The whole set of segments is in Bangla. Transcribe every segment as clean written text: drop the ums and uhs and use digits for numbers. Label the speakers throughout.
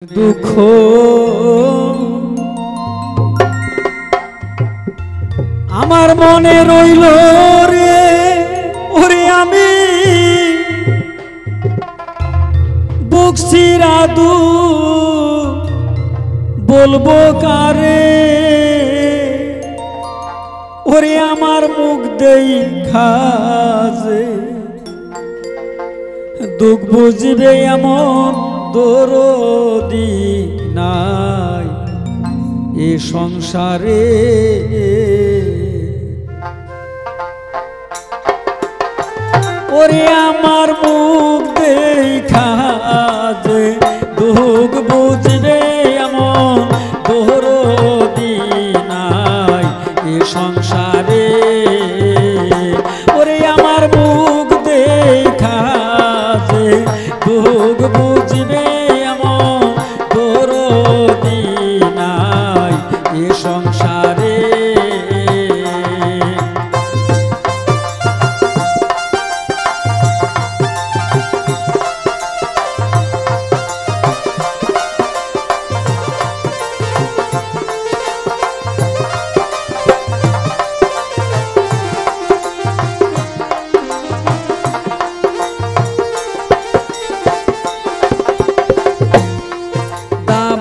Speaker 1: দুঃখ আমার মনে রইল রে, ওরে আমি বুক চিরাদু বলবো কারে, ওরে আমার মুখ দেখা যে দুঃখ বুঝবে এমন দরদি নাই এ সংসারে। ওরে আমার মুখ দেখা যে দুঃখ বুঝবে এমন দরদি নাই এ সংসারে। ওরে আমার মুখ দেখা যে দুঃখ বুঝবে এমন দরদি নাই এ সংসারে।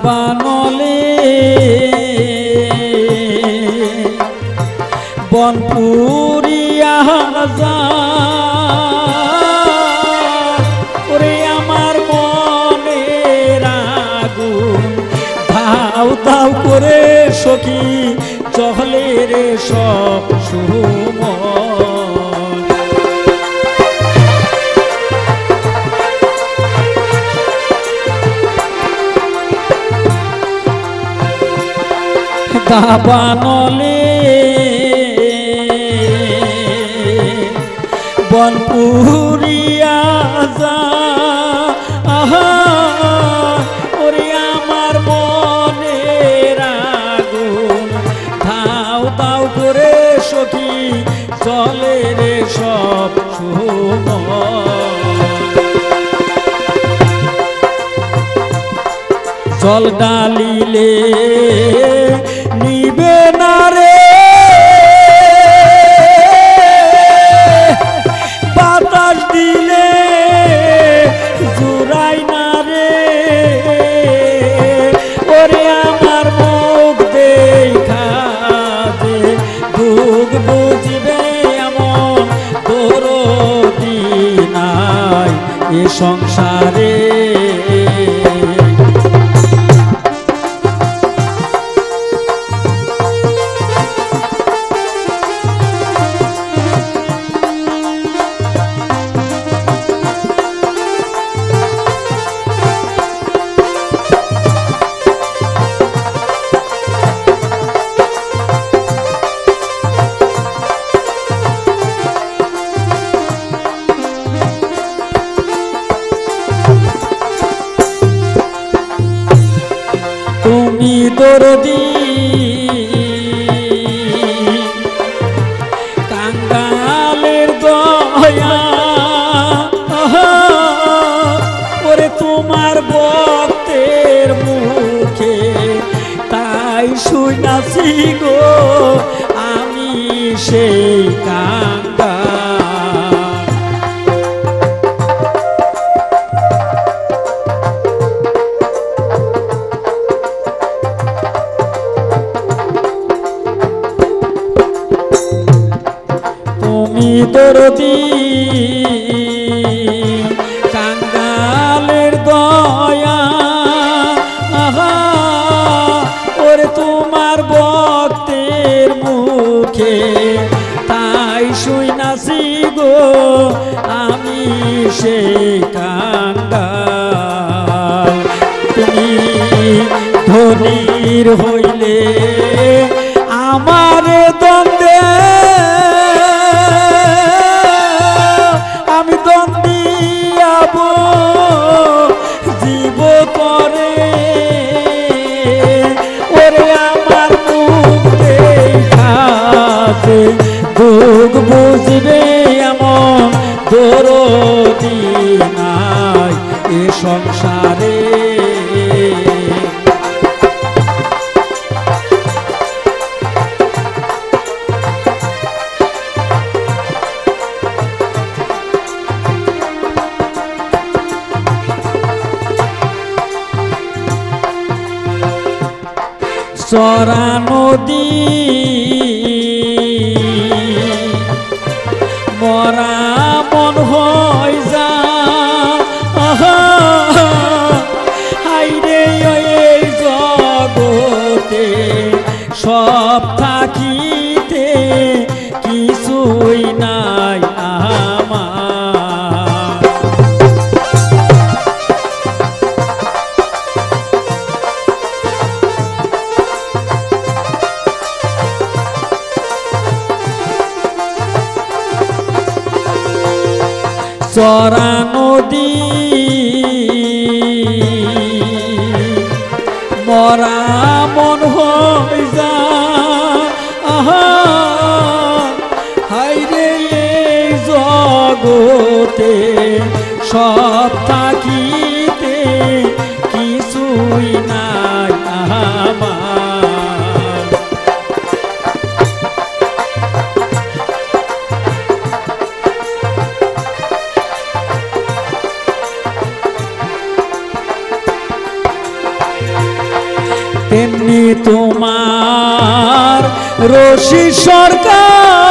Speaker 1: বানলে বনপুরিয়া যা, ওরে আমার মনের আগুন ধাও ধাও করে সখী চলে রে সব সময়। দাবানলে বনপুরিয়া যা, আহা ওরে আমার মনের আগুন ধাও ধাও করে সখী চলে রে সব সময়। জল ডালিলে নিবে না রে, বাতাস দিলে জুড়াই না রে, ওরে আমার মুখ দেখা যে দুঃখ বুঝবে এমন দরদি নাই এ সংসারে। তুমি দরদি কাঙ্গালের দয়া, ওরে তোমার ভক্তের মুখে তাই শুনাছি গো আমি সেই কাঙ্গাল। দরদি কাঙ্গালের দয়া, আহা ওরে তোমার ভক্তের মুখে তাই শুনাছি গো আমি সেই কাঙ্গাল। তুমি ধনীর হইলে আমার দ্বন্দ্বে আমি দ্বন্দ্বিয়াব জীব করে, ওরে আমার মুখ দেখা যে দুঃখ বুঝবে এমন দরদি নাই এ সংসারে। চরা নদী মরা মন হয় যা হাইরে এই জগতে সব থাকিতে কিছুই নাই আমার। চরা নদী মরা মন হই যা হাইরে এই জগতে সব থাকিতে কিছুই নাই আমার। তেমনি তোমার রশি সরকার